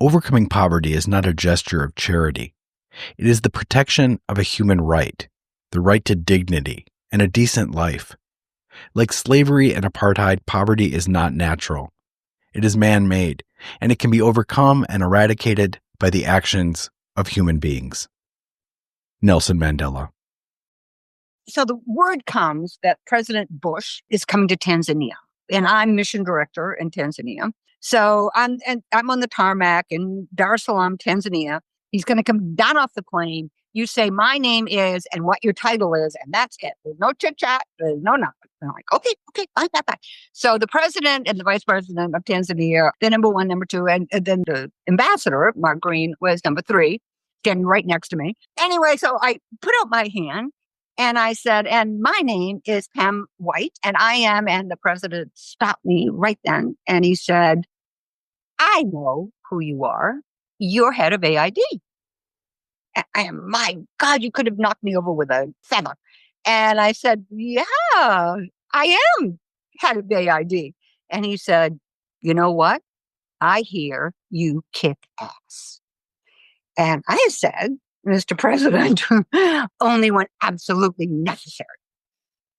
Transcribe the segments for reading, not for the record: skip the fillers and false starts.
Overcoming poverty is not a gesture of charity. It is the protection of a human right, the right to dignity and a decent life. Like slavery and apartheid, poverty is not natural. It is man-made, and it can be overcome and eradicated by the actions of human beings. Nelson Mandela. So the word comes that President Bush is coming to Tanzania, and I'm mission director in Tanzania. So I'm on the tarmac in Dar es Salaam, Tanzania. He's going to come down off the plane. You say, my name is, and what your title is, and that's it. There's no chit-chat. There's no nothing. And I'm like, okay, bye. So the president and the vice president of Tanzania, the number one, number two, and then the ambassador, Mark Green, was number three, standing right next to me. Anyway, so I put out my hand, and I said, and my name is Pam White, and I am, and the president stopped me right then, and he said, I know who you are. You're head of AID. And my God, you could have knocked me over with a feather. And I said, yeah, I am head of AID. And he said, you know what? I hear you kick ass. And I said, Mr. President, only when absolutely necessary.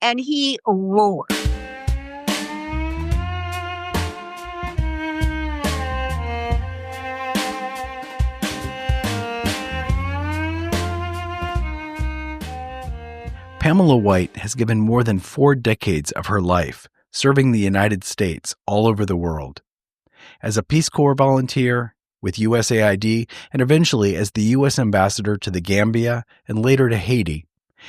And he roared. Pamela White has given more than 4 decades of her life serving the United States all over the world. As a Peace Corps volunteer with USAID and eventually as the U.S. ambassador to the Gambia and later to Haiti,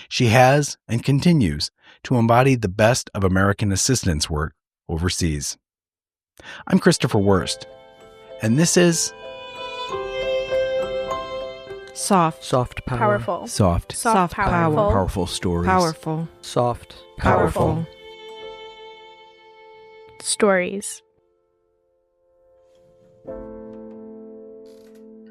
she has and continues to embody the best of American assistance work overseas. I'm Christopher Wurst, and this is Soft power. Powerful. Soft Power. Powerful Stories. Powerful. Soft. Powerful. Stories.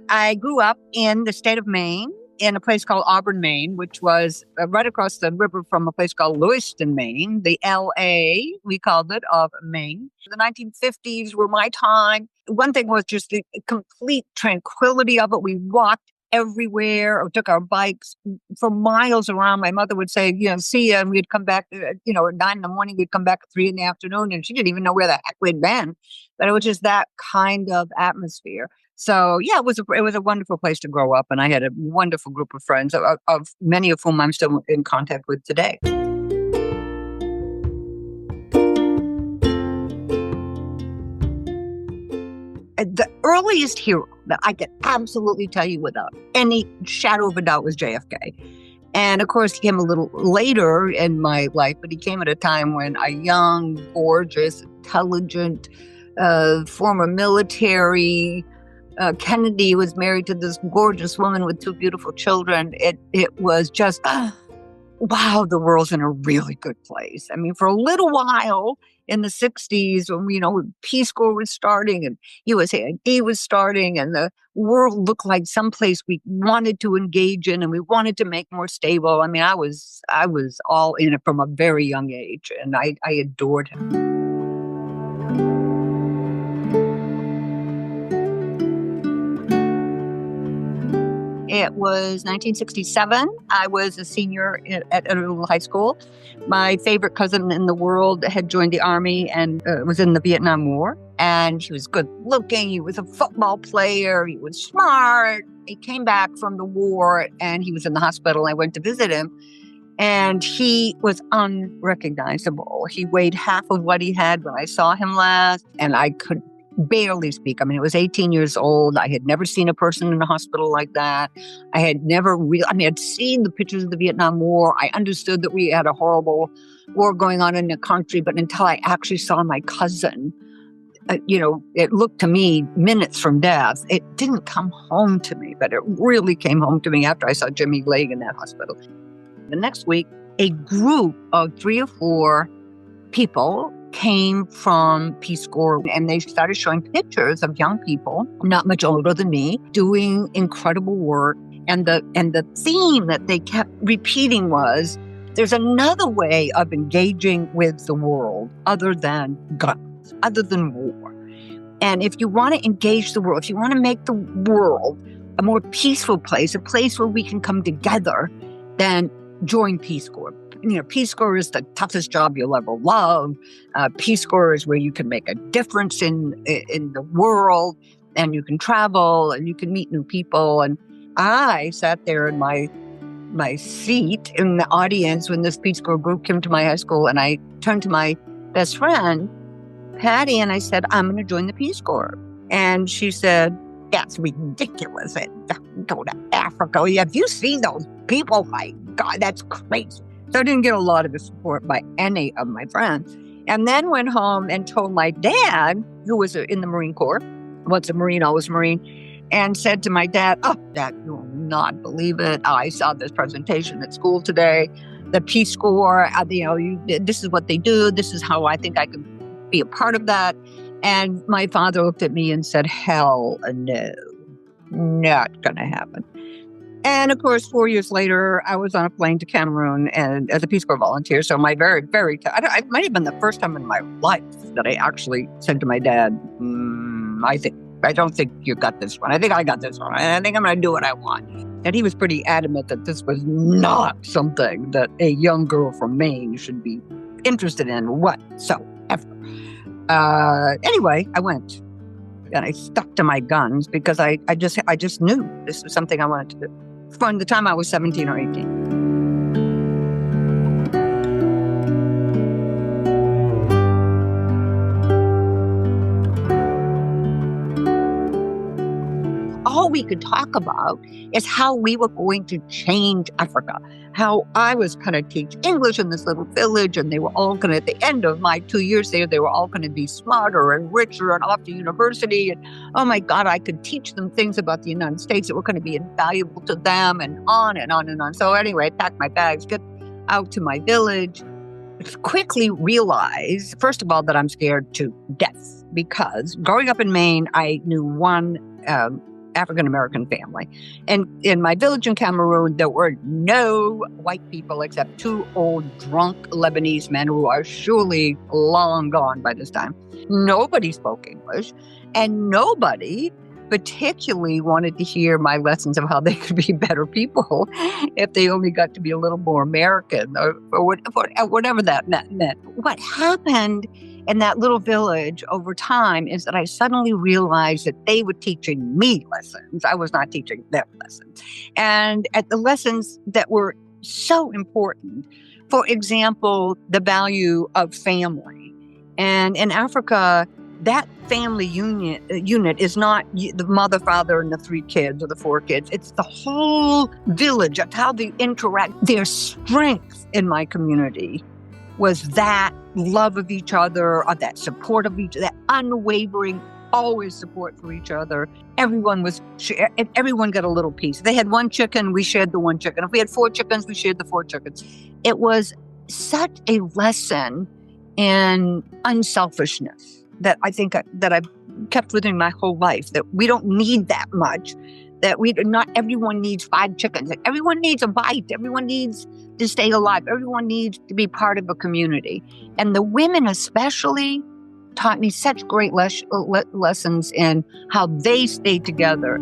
I grew up in the state of Maine, in a place called Auburn, Maine, which was right across the river from a place called Lewiston, Maine, the L.A., we called it, of Maine. The 1950s were my time. One thing was just the complete tranquility of it. We walked everywhere or took our bikes for miles around. My mother would say, see ya. And we'd come back, at 9 a.m, we'd come back at 3 p.m. And she didn't even know where the heck we'd been. But it was just that kind of atmosphere. So, yeah, it was a wonderful place to grow up. And I had a wonderful group of friends, of many of whom I'm still in contact with today. The earliest hero that I can absolutely tell you without any shadow of a doubt was JFK. And of course, he came a little later in my life, but he came at a time when a young, gorgeous, intelligent, former military, Kennedy was married to this gorgeous woman with 2 beautiful children. It was just, wow, the world's in a really good place. I mean, for a little while in the 60s, when, Peace Corps was starting and USAID was starting and the world looked like someplace we wanted to engage in and we wanted to make more stable. I mean, I was all in it from a very young age, and I adored him. It was 1967. I was a senior at a little high school. My favorite cousin in the world had joined the Army and was in the Vietnam War. And he was good looking. He was a football player. He was smart. He came back from the war and he was in the hospital. I went to visit him and he was unrecognizable. He weighed half of what he had when I saw him last, and I could barely speak. I mean, I was 18 years old. I had never seen a person in a hospital like that. I had never I'd seen the pictures of the Vietnam War. I understood that we had a horrible war going on in the country, but until I actually saw my cousin, it looked to me minutes from death. It didn't come home to me, but it really came home to me after I saw Jimmy laying in that hospital. The next week, a group of 3 or 4 people came from Peace Corps, and they started showing pictures of young people, not much older than me, doing incredible work. And the theme that they kept repeating was, there's another way of engaging with the world other than guns, other than war. And if you want to engage the world, if you want to make the world a more peaceful place, a place where we can come together, then join Peace Corps. Peace Corps is the toughest job you'll ever love. Peace Corps is where you can make a difference in the world, and you can travel and you can meet new people. And I sat there in my seat in the audience when this Peace Corps group came to my high school, and I turned to my best friend, Patty, and I said, I'm going to join the Peace Corps. And she said, that's ridiculous. Go to Africa. Have you seen those people? My God, that's crazy. So I didn't get a lot of the support by any of my friends. And then went home and told my dad, who was in the Marine Corps, once a Marine, always a Marine, and said to my dad, Dad, you will not believe it. I saw this presentation at school today. The Peace Corps, this is what they do. This is how I think I can be a part of that. And my father looked at me and said, hell no, not going to happen. And of course, 4 years later, I was on a plane to Cameroon and as a Peace Corps volunteer. So my very, very, it might have been the first time in my life that I actually said to my dad, I don't think you got this one. I think I got this one. I think I'm going to do what I want. And he was pretty adamant that this was not something that a young girl from Maine should be interested in whatsoever. Anyway, I went and I stuck to my guns because I just knew this was something I wanted to do from the time I was 17 or 18. All we could talk about is how we were going to change Africa, how I was going to teach English in this little village, and they were all going to, at the end of my 2 years there, they were all going to be smarter and richer and off to university. And oh my God, I could teach them things about the United States that were going to be invaluable to them, and on and on and on. So anyway, I packed my bags, get out to my village, quickly realized, first of all, that I'm scared to death because growing up in Maine, I knew one African-American family. And in my village in Cameroon, there were no white people except two old drunk Lebanese men who are surely long gone by this time. Nobody spoke English, and nobody particularly wanted to hear my lessons of how they could be better people if they only got to be a little more American or whatever that meant. What happened in that little village over time is that I suddenly realized that they were teaching me lessons. I was not teaching them lessons. And at the lessons that were so important, for example, the value of family. And in Africa, that family unit is not the mother, father, and the 3 kids or the 4 kids. It's the whole village. That's how they interact. Their strength in my community was that love of each other, or that support of each other, that unwavering, always support for each other. Everyone got a little piece. If they had 1 chicken, we shared the 1 chicken. If we had 4 chickens, we shared the 4 chickens. It was such a lesson in unselfishness that I think that I've kept with me my whole life, that we don't need that much, that not everyone needs 5 chickens. Like everyone needs a bite. Everyone needs to stay alive. Everyone needs to be part of a community. And the women especially taught me such great lessons in how they stay together.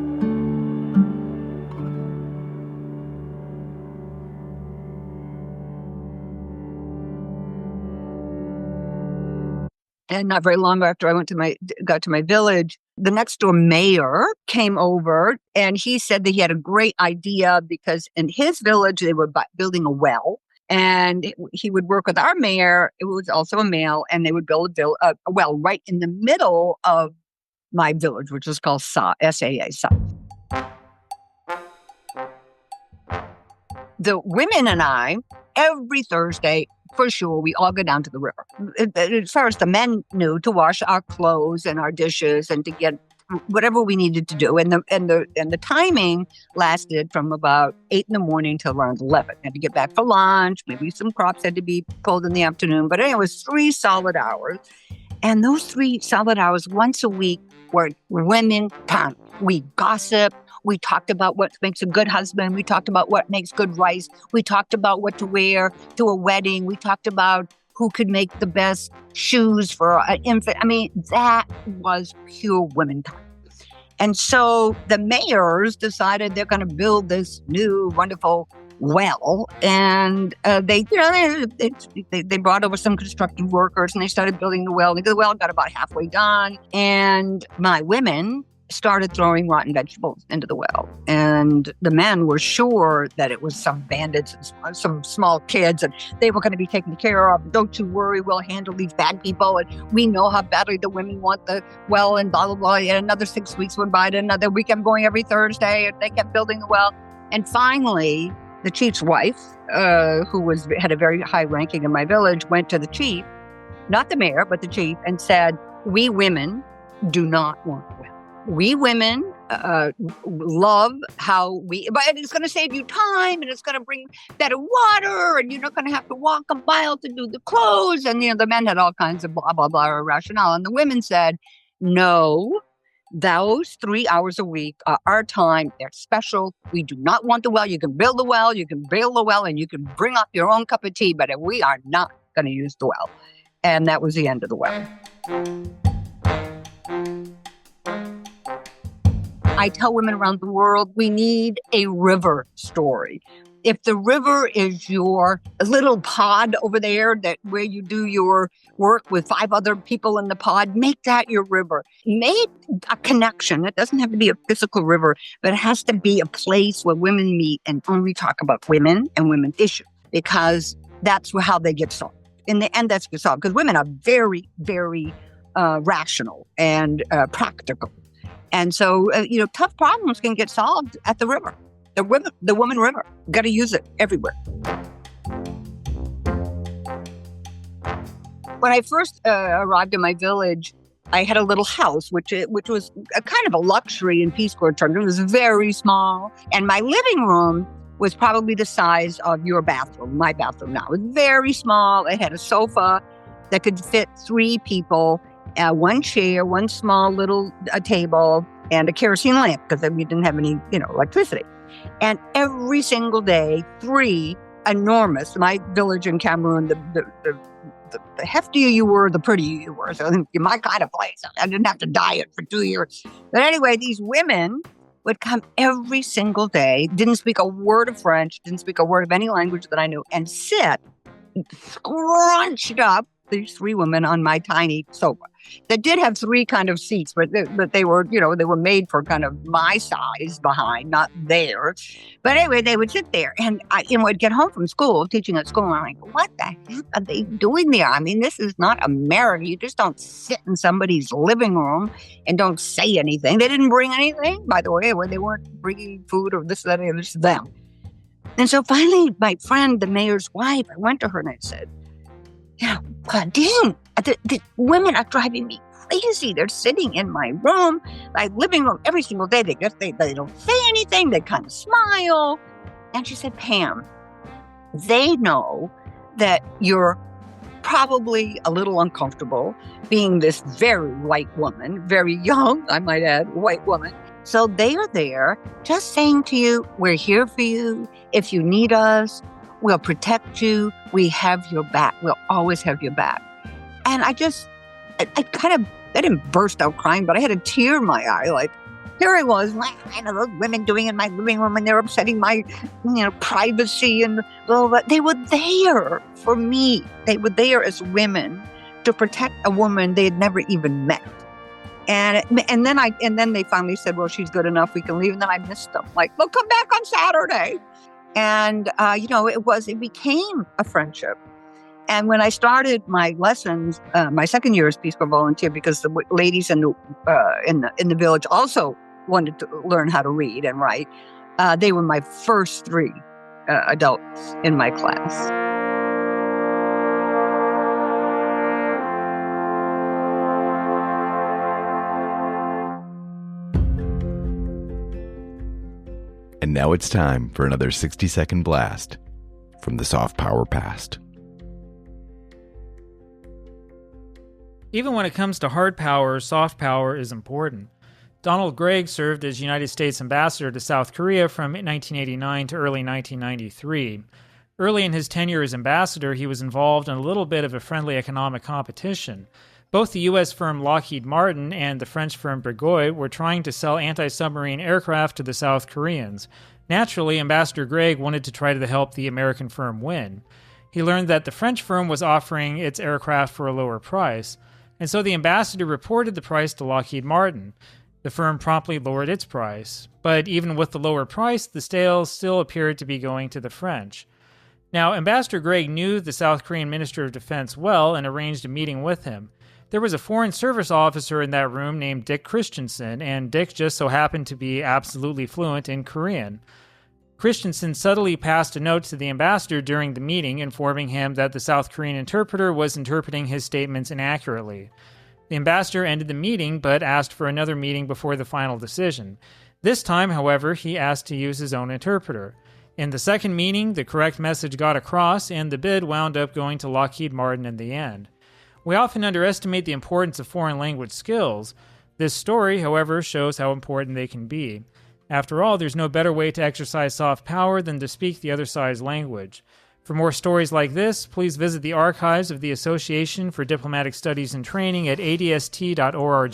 And not very long after I got to my village, the next door mayor came over and he said that he had a great idea because in his village, they were building a well. And he would work with our mayor, it was also a male, and they would build a well right in the middle of my village, which is called SAA. The women and I, every Thursday, for sure, we all go down to the river. As far as the men knew, to wash our clothes and our dishes and to get whatever we needed to do. And the timing lasted from about 8 in the morning till around 11. Had to get back for lunch. Maybe some crops had to be pulled in the afternoon. But anyway, it was 3 solid hours. And those 3 solid hours once a week were women time. We gossiped. We talked about what makes a good husband. We talked about what makes good rice. We talked about what to wear to a wedding. We talked about who could make the best shoes for an infant. I mean, that was pure womankind. And so the mayors decided they're going to build this new wonderful well, and they brought over some construction workers, and they started building the well. The well got about halfway done, and my women started throwing rotten vegetables into the well. And the men were sure that it was some bandits and some small kids, and they were going to be taken care of. Don't you worry, we'll handle these bad people. And we know how badly the women want the well, and blah, blah, blah. And another 6 weeks went by, and another week I'm going every Thursday, and they kept building the well. And finally, the chief's wife, who had a very high ranking in my village, went to the chief, not the mayor, but the chief, and said, we women do not want the well. We women love how but it's going to save you time, and it's going to bring better water, and you're not going to have to walk a mile to do the clothes. And, the men had all kinds of blah, blah, blah rationale. And the women said, no, those 3 hours a week are our time. They're special. We do not want the well. You can build the well, you can bail the well, and you can bring up your own cup of tea, but we are not going to use the well. And that was the end of the well. I tell women around the world, we need a river story. If the river is your little pod over there where you do your work with 5 other people in the pod, make that your river. Make a connection. It doesn't have to be a physical river, but it has to be a place where women meet and only talk about women and women's issues, because that's how they get solved. In the end, that's gets solved, because women are very, very rational and practical. And so, tough problems can get solved at the river, the woman river. Got to use it everywhere. When I first arrived in my village, I had a little house, which was a kind of a luxury in Peace Corps terms. It was very small. And my living room was probably the size of your bathroom, my bathroom now. It was very small. It had a sofa that could fit 3 people. 1 chair, 1 small little table, and a kerosene lamp, because we didn't have any, electricity. And every single day, 3 enormous, my village in Cameroon, the heftier you were, the prettier you were. So my kind of place. I didn't have to diet for 2 years. But anyway, these women would come every single day, didn't speak a word of French, didn't speak a word of any language that I knew, and sit scrunched up, these 3 women on my tiny sofa that did have 3 kind of seats, but they were, they were made for kind of my size behind, not theirs. But anyway, they would sit there, and I would get home from school, teaching at school, and I'm like, what the heck are they doing there? I mean, this is not America. You just don't sit in somebody's living room and don't say anything. They didn't bring anything, by the way, they weren't bringing food or this, that, and this, them. And so finally, my friend, the mayor's wife, I went to her and I said, God dang, the women are driving me crazy. They're sitting in my room, my living room, every single day. They don't say anything. They kind of smile. And she said, Pam, they know that you're probably a little uncomfortable being this very white woman, very young, I might add, white woman. So they are there just saying to you, we're here for you. If you need us, we'll protect you. We have your back. We'll always have your back. And I didn't burst out crying, but I had a tear in my eye. Like, here I was, those women doing in my living room, and they're upsetting my, privacy and blah, blah, blah. They were there for me. They were there as women to protect a woman they had never even met. And then they finally said, well, she's good enough, we can leave. And then I missed them. Like, well, come back on Saturday. And, it became a friendship. And when I started my lessons, my second year as Peace Corps volunteer, because the ladies in the village also wanted to learn how to read and write, they were my first 3 adults in my class. And now it's time for another 60-second blast from the SoftPower past. Even when it comes to hard power, soft power is important. Donald Gregg served as United States ambassador to South Korea from 1989 to early 1993. Early in his tenure as ambassador, he was involved in a little bit of a friendly economic competition. Both the U.S. firm Lockheed Martin and the French firm Breguet were trying to sell anti-submarine aircraft to the South Koreans. Naturally, Ambassador Gregg wanted to try to help the American firm win. He learned that the French firm was offering its aircraft for a lower price, and so the ambassador reported the price to Lockheed Martin. The firm promptly lowered its price, but even with the lower price, the sales still appeared to be going to the French. Now, Ambassador Gregg knew the South Korean Minister of Defense well and arranged a meeting with him. There was a Foreign Service officer in that room named Dick Christensen, and Dick just so happened to be absolutely fluent in Korean. Christensen subtly passed a note to the ambassador during the meeting, informing him that the South Korean interpreter was interpreting his statements inaccurately. The ambassador ended the meeting, but asked for another meeting before the final decision. This time, however, he asked to use his own interpreter. In the second meeting, the correct message got across, and the bid wound up going to Lockheed Martin in the end. We often underestimate the importance of foreign language skills. This story, however, shows how important they can be. After all, there's no better way to exercise soft power than to speak the other side's language. For more stories like this, please visit the archives of the Association for Diplomatic Studies and Training at adst.org.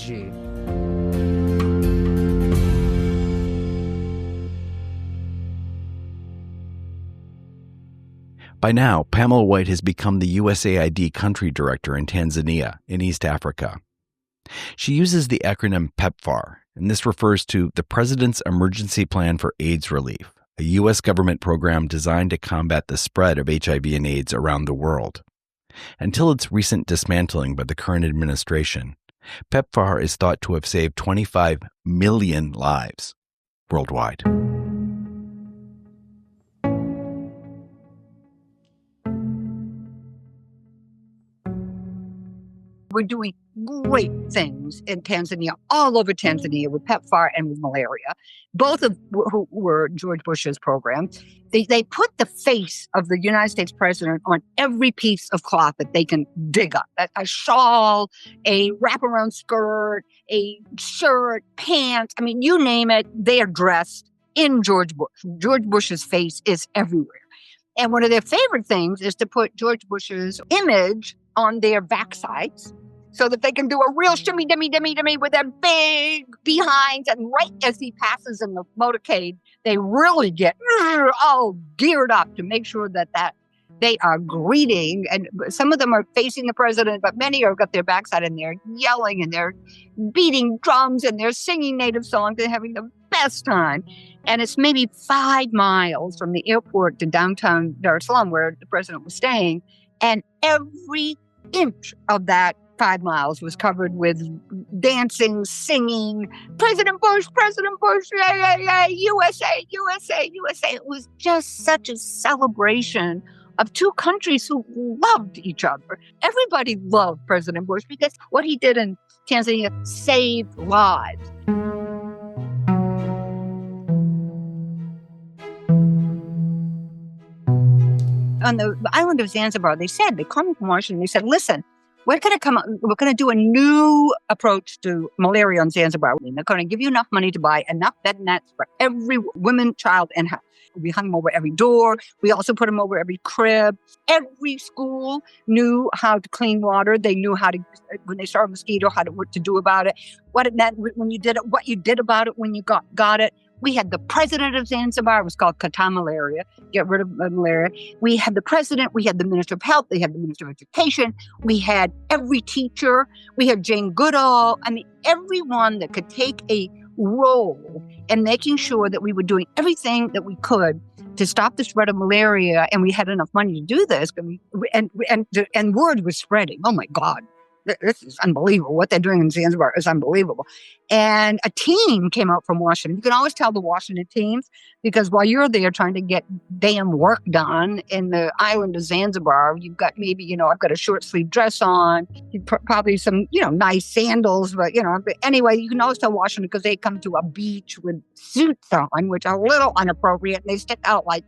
By now, Pamela White has become the USAID country director in Tanzania, in East Africa. She uses the acronym PEPFAR, and this refers to the President's Emergency Plan for AIDS Relief, a U.S. government program designed to combat the spread of HIV and AIDS around the world. Until its recent dismantling by the current administration, PEPFAR is thought to have saved 25 million lives worldwide. We're doing great things in Tanzania, all over Tanzania, with PEPFAR and with malaria, both of who were George Bush's program. They put the face of the United States president on every piece of cloth that they can dig up. A shawl, a wraparound skirt, a shirt, pants. I mean, you name it, they are dressed in George Bush. George Bush's face is everywhere. And one of their favorite things is to put George Bush's image on their backsides so that they can do a real shimmy, dimmy, dimmy, dimmy with their big behinds. And right as he passes in the motorcade, they really get all geared up to make sure that they are greeting. And some of them are facing the president, but many have got their backside and they're yelling and they're beating drums and they're singing native songs. They're having the best time. And it's maybe 5 miles from the airport to downtown Dar es Salaam where the president was staying. And every inch of that 5 miles was covered with dancing, singing, President Bush, yeah, yeah, yeah, USA, USA, USA. It was just such a celebration of two countries who loved each other. Everybody loved President Bush because what he did in Tanzania saved lives. On the island of Zanzibar, they called me from Washington, they said, listen, we're going to do a new approach to malaria on Zanzibar. They're going to give you enough money to buy enough bed nets for every woman, child, and house. We hung them over every door. We also put them over every crib. Every school knew how to clean water. They knew how to, when they saw a mosquito, what to do about it, what it meant when you did it, what you did about it when you got it. We had the president of Zanzibar. It was called Kata Malaria. Get rid of malaria. We had the president. We had the minister of health. They had the minister of education. We had every teacher. We had Jane Goodall. I mean, everyone that could take a role in making sure that we were doing everything that we could to stop the spread of malaria. And we had enough money to do this. And word was spreading. Oh, my God. This is unbelievable. What they're doing in Zanzibar is unbelievable. And a team came out from Washington. You can always tell the Washington teams because while you're there trying to get damn work done in the island of Zanzibar, you've got maybe, I've got a short sleeve dress on, probably some, nice sandals. But anyway, you can always tell Washington because they come to a beach with suits on, which are a little inappropriate. And they stick out like,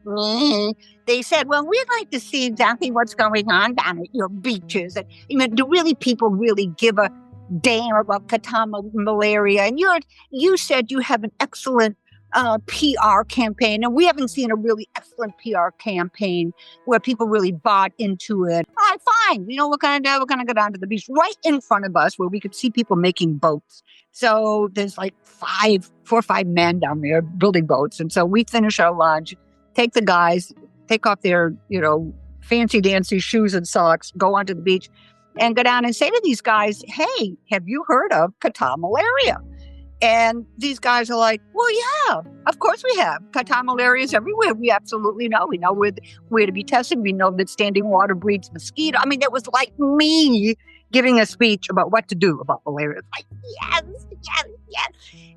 They said, well, we'd like to see exactly what's going on down at your beaches. And, do people really give a damn about Kata malaria? And you said you have an excellent PR campaign. And we haven't seen a really excellent PR campaign where people really bought into it. All right, fine. You know, we're going to do? We're going to go down to the beach right in front of us where we could see people making boats. So there's like 4 or 5 men down there building boats. And so we finish our lunch, take the guys, take off their, fancy dancy shoes and socks, go onto the beach and go down and say to these guys, hey, have you heard of catarrh malaria? And these guys are like, well, yeah, of course we have. Catarrh malaria is everywhere. We absolutely know. We know where to be tested. We know that standing water breeds mosquito. I mean, it was like me giving a speech about what to do about malaria. It's like, yes.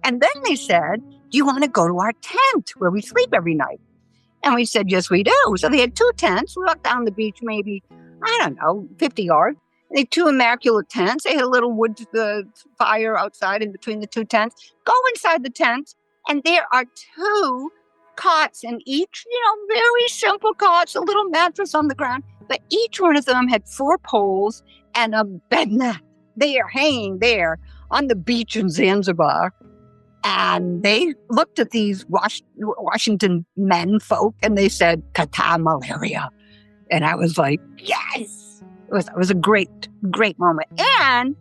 And then they said, do you want to go to our tent where we sleep every night? And we said, yes, we do. So they had 2 tents. We walked down the beach maybe, 50 yards. They had 2 immaculate tents. They had a little wood fire outside in between the 2 tents. Go inside the tent, and there are 2 cots in each, very simple cots, a little mattress on the ground. But each one of them had 4 poles and a bed mat. They are hanging there on the beach in Zanzibar. And they looked at these Washington men folk, and they said, catarrh malaria. And I was like, yes. It was a great, great moment. And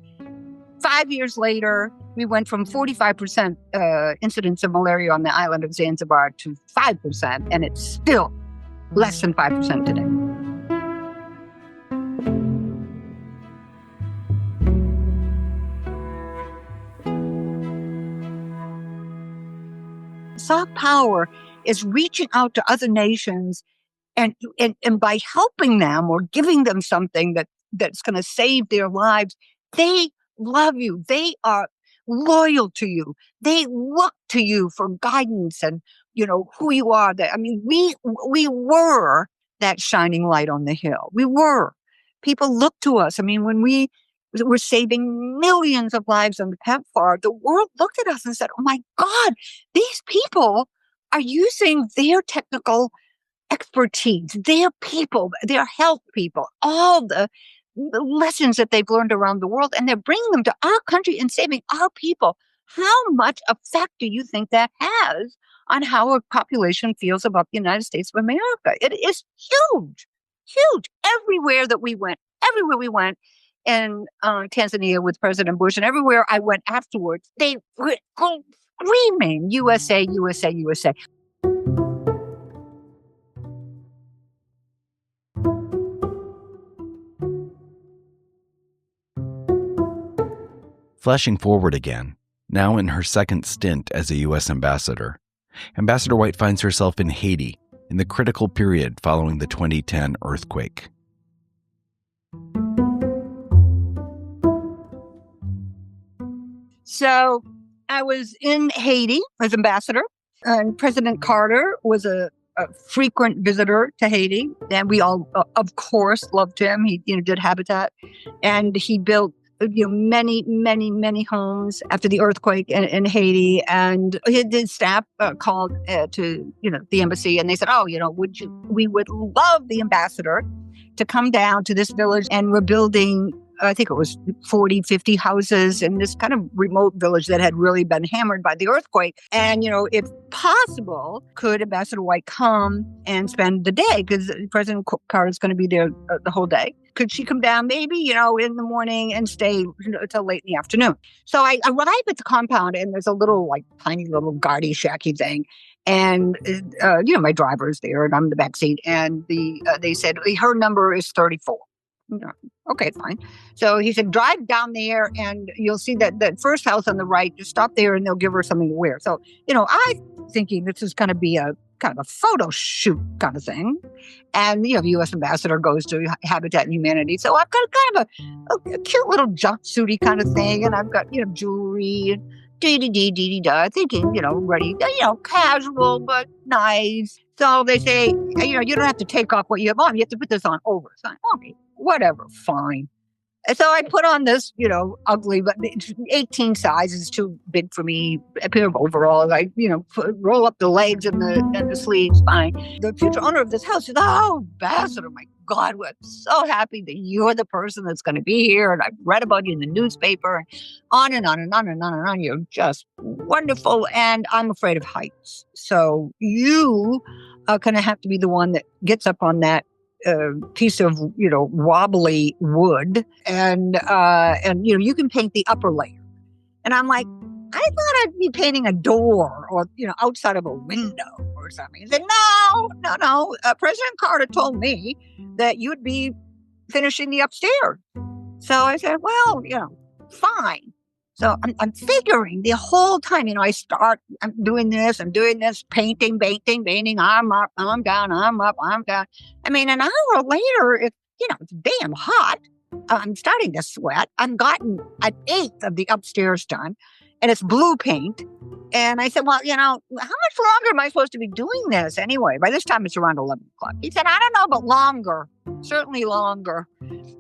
5 years later, we went from 45% incidence of malaria on the island of Zanzibar to 5%, and it's still less than 5% today. Soft power is reaching out to other nations and by helping them or giving them something that's going to save their lives. They love you. They are loyal to you. They look to you for guidance and, who you are. We were that shining light on the hill. We were. People look to us. When we were saving millions of lives on the PEPFAR, the world looked at us and said, oh my God, these people are using their technical expertise, their people, their health people, all the lessons that they've learned around the world, and they're bringing them to our country and saving our people. How much effect do you think that has on how our population feels about the United States of America? It is huge, huge. Everywhere we went, in Tanzania with President Bush, and everywhere I went afterwards, they were screaming, USA, USA, USA. Flashing forward again, now in her second stint as a U.S. ambassador, Ambassador White finds herself in Haiti in the critical period following the 2010 earthquake. So I was in Haiti as ambassador, and President Carter was a frequent visitor to Haiti, and we all, of course, loved him. He, did Habitat, and he built many, many, many homes after the earthquake in Haiti. And his staff called to, the embassy, and they said, we would love the ambassador to come down to this village, and we're building, I think it was 40, 50 houses in this kind of remote village that had really been hammered by the earthquake. And, if possible, could Ambassador White come and spend the day? Because President Carter is going to be there the whole day. Could she come down maybe, in the morning and stay until late in the afternoon? So I arrive at the compound, and there's a little, tiny little guardy shacky thing. And, my driver's there, and I'm in the backseat. And they said, her number is 34. Okay, fine. So he said, drive down there and you'll see that first house on the right, just stop there and they'll give her something to wear. So, I'm thinking this is going to be a kind of a photo shoot kind of thing. And, the U.S. ambassador goes to Habitat and Humanity. So I've got kind of a cute little jumpsuity kind of thing. And I've got, jewelry and dee-dee-dee-dee-dee-da, thinking, ready, casual, but nice. So they say, you don't have to take off what you have on. You have to put this on over. So okay, whatever, fine. And so I put on this, ugly, but 18 size is too big for me. A pair of overalls. I, roll up the legs and the sleeves, fine. The future owner of this house said, oh, ambassador, my God, we're so happy that you're the person that's going to be here. And I've read about you in the newspaper and on and on and on and on and on. You're just wonderful. And I'm afraid of heights. So you are going to have to be the one that gets up on that piece of, wobbly wood. And you can paint the upper layer. And I'm like, I thought I'd be painting a door or, outside of a window or something. He said, no. President Carter told me that you'd be finishing the upstairs. So I said, well, fine. So I'm figuring the whole time, I'm doing this, painting, arm up, arm down, arm up, arm down. I mean, an hour later, it's damn hot. I'm starting to sweat. I've gotten an eighth of the upstairs done, and it's blue paint. And I said, well, how much longer am I supposed to be doing this anyway? By this time, it's around 11 o'clock. He said, I don't know, but longer, certainly longer.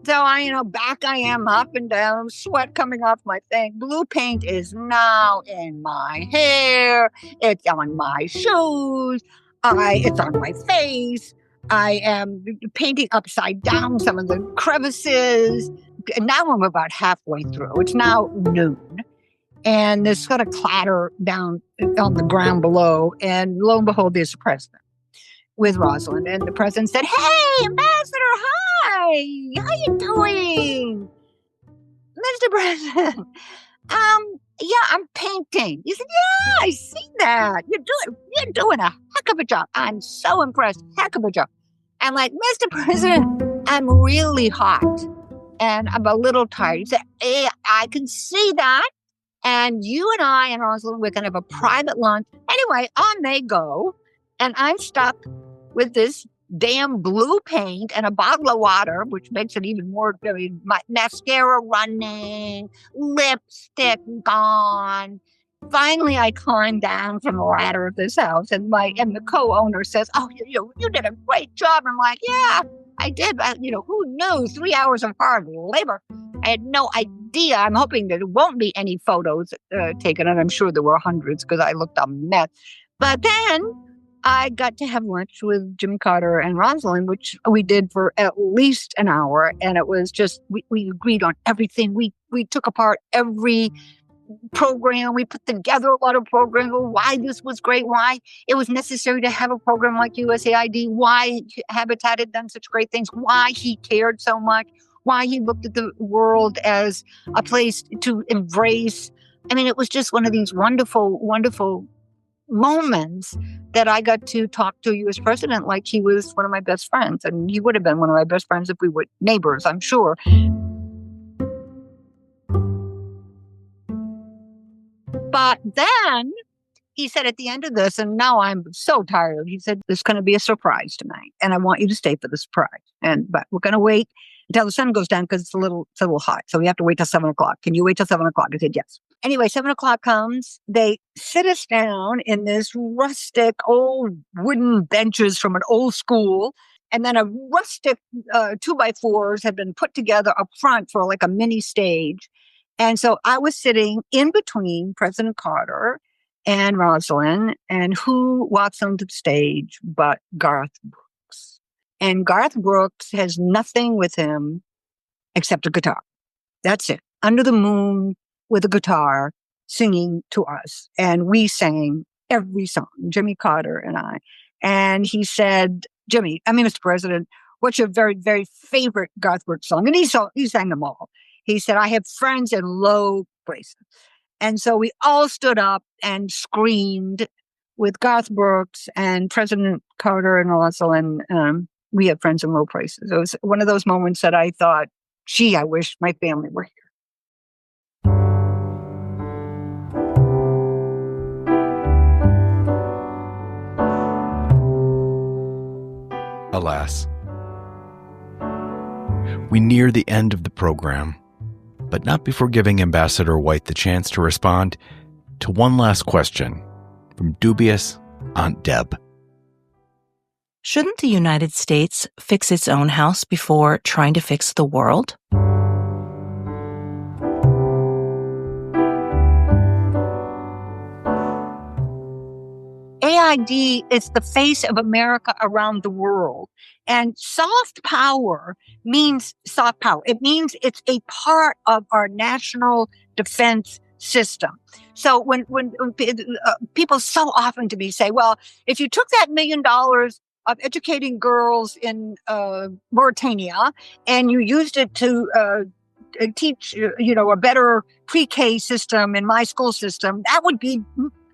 So back I am, up and down, sweat coming off my thing. Blue paint is now in my hair. It's on my shoes. It's on my face. I am painting upside down some of the crevices. And now I'm about halfway through. It's now noon. And there's sort of clatter down on the ground below. And lo and behold, there's the president with Rosalind. And the president said, hey, Ambassador, hi. How you doing? Mr. President, I'm painting. He said, yeah, I see that. You're doing a heck of a job. I'm so impressed. Heck of a job. I'm like, Mr. President, I'm really hot. And I'm a little tired. He said, hey, I can see that. And you and I and Rosalind, we're going to have a private lunch. Anyway, on they go. And I'm stuck with this damn blue paint and a bottle of water, which makes it even more, my mascara running, lipstick gone. Finally, I climbed down from the ladder of this house, and the co-owner says, oh, you did a great job. I'm like, yeah, I did. Who knew? 3 hours of hard labor. I had no idea. I'm hoping that it won't be any photos taken, and I'm sure there were hundreds because I looked a mess. But then I got to have lunch with Jimmy Carter and Rosalind, which we did for at least an hour. And it was just, we agreed on everything. We took apart every program. We put together a lot of programs, why this was great, why it was necessary to have a program like USAID, why Habitat had done such great things, why he cared so much, why he looked at the world as a place to embrace. I mean, it was just one of these wonderful, wonderful moments that I got to talk to a U.S. president like he was one of my best friends. And he would have been one of my best friends if we were neighbors, I'm sure. But then he said at the end of this, and now I'm so tired, he said, there's going to be a surprise tonight, and I want you to stay for the surprise. But we're going to wait until the sun goes down because it's a little hot. So we have to wait till 7 o'clock. Can you wait till 7 o'clock? I said, yes. Anyway, 7 o'clock comes. They sit us down in this rustic old wooden benches from an old school. And then a rustic 2x4s had been put together up front for like a mini stage. And so I was sitting in between President Carter and Rosalind, and who walks onto the stage but Garth Brooks. And Garth Brooks has nothing with him except a guitar. That's it. Under the moon with a guitar singing to us. And we sang every song, Jimmy Carter and I. And he said, Mr. President, what's your very, very favorite Garth Brooks song? And he sang them all. He said, I have friends in low places. And so we all stood up and screamed with Garth Brooks and President Carter and Rosalind. We have friends in low places. It was one of those moments that I thought, gee, I wish my family were here. Alas, we near the end of the program, but not before giving Ambassador White the chance to respond to one last question from dubious Aunt Deb. Shouldn't the United States fix its own house before trying to fix the world? AID is the face of America around the world. And soft power means soft power. It means it's a part of our national defense system. So when people so often to me say, well, if you took that $1 million of educating girls in Mauritania and you used it to teach, a better pre-K system in my school system, that would be,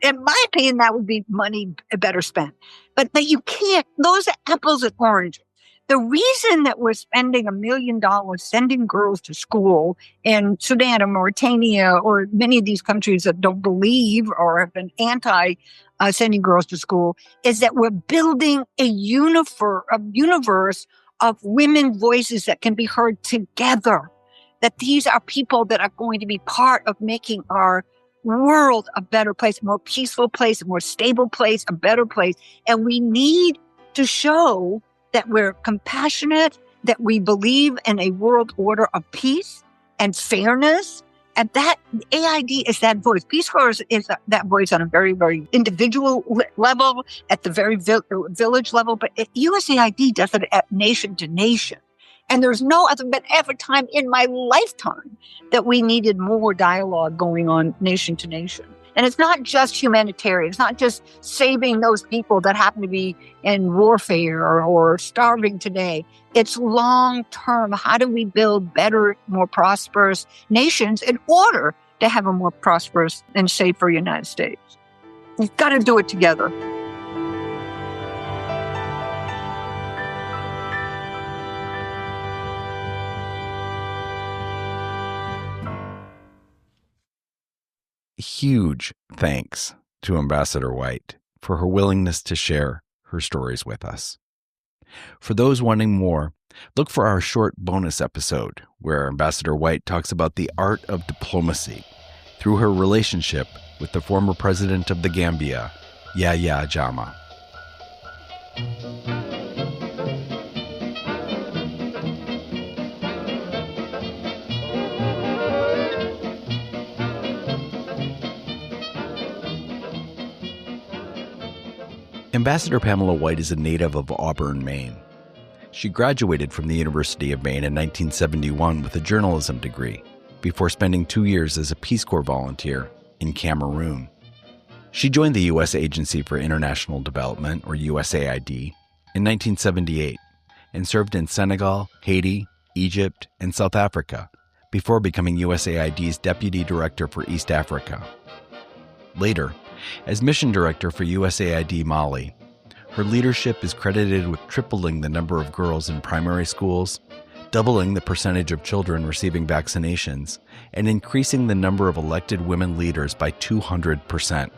in my opinion, that would be money better spent. But you can't, those are apples and oranges. The reason that we're spending $1 million sending girls to school in Sudan or Mauritania or many of these countries that don't believe or have been anti sending girls to school is that we're building a universe of women voices that can be heard together. That these are people that are going to be part of making our world a better place, a more peaceful place, a more stable place, a better place. And we need to show that we're compassionate, that we believe in a world order of peace and fairness. And that AID is that voice. Peace Corps is that voice on a very, very individual level, at the very village level. But USAID does it at nation to nation. And there's no other but ever time in my lifetime that we needed more dialogue going on nation to nation. And it's not just humanitarian. It's not just saving those people that happen to be in warfare or starving today. It's long term. How do we build better, more prosperous nations in order to have a more prosperous and safer United States? We've got to do it together. Huge thanks to Ambassador White for her willingness to share her stories with us. For those wanting more, look for our short bonus episode where Ambassador White talks about the art of diplomacy through her relationship with the former president of the Gambia, Yahya Jammeh. Ambassador Pamela White is a native of Auburn, Maine. She graduated from the University of Maine in 1971 with a journalism degree, before spending 2 years as a Peace Corps volunteer in Cameroon. She joined the U.S. Agency for International Development, or USAID, in 1978 and served in Senegal, Haiti, Egypt, and South Africa before becoming USAID's Deputy Director for East Africa. Later, as Mission Director for USAID Mali, her leadership is credited with tripling the number of girls in primary schools, doubling the percentage of children receiving vaccinations, and increasing the number of elected women leaders by 200%.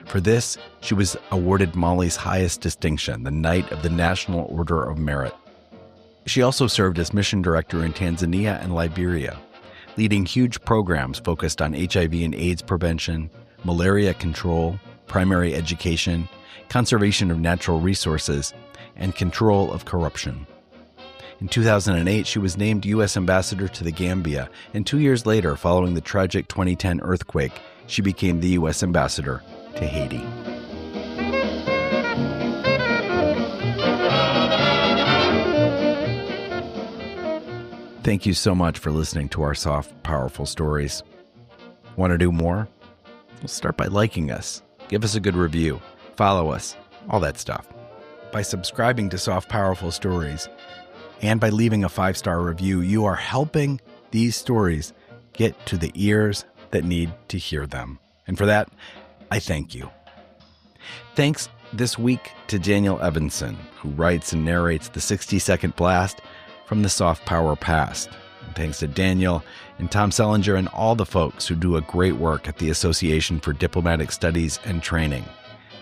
For this, she was awarded Mali's highest distinction, the Knight of the National Order of Merit. She also served as Mission Director in Tanzania and Liberia, leading huge programs focused on HIV and AIDS prevention, malaria control, primary education, conservation of natural resources, and control of corruption. In 2008, she was named U.S. Ambassador to the Gambia, and 2 years later, following the tragic 2010 earthquake, she became the U.S. Ambassador to Haiti. Thank you so much for listening to our soft, powerful stories. Want to do more? Well, start by liking us. Give us a good review. Follow us. All that stuff. By subscribing to Soft Powerful Stories and by leaving a 5-star review, you are helping these stories get to the ears that need to hear them. And for that, I thank you. Thanks this week to Daniel Evanson, who writes and narrates the 60-second blast from the Soft Power past. And thanks to Daniel and Tom Sellinger and all the folks who do a great work at the Association for Diplomatic Studies and Training.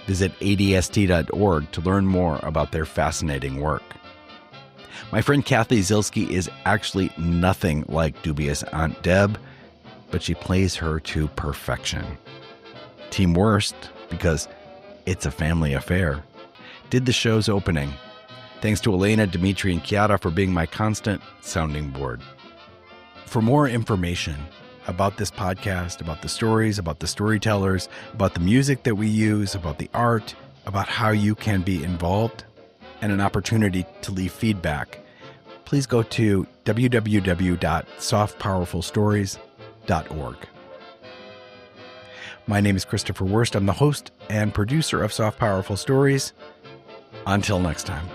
Visit adst.org to learn more about their fascinating work. My friend Kathy Zilski is actually nothing like dubious Aunt Deb, but she plays her to perfection. Team Worst, because it's a family affair, did the show's opening. Thanks to Elena, Dimitri, and Chiara for being my constant sounding board. For more information about this podcast, about the stories, about the storytellers, about the music that we use, about the art, about how you can be involved and an opportunity to leave feedback, please go to www.softpowerfulstories.org. My name is Christopher Wurst. I'm the host and producer of Soft Powerful Stories. Until next time.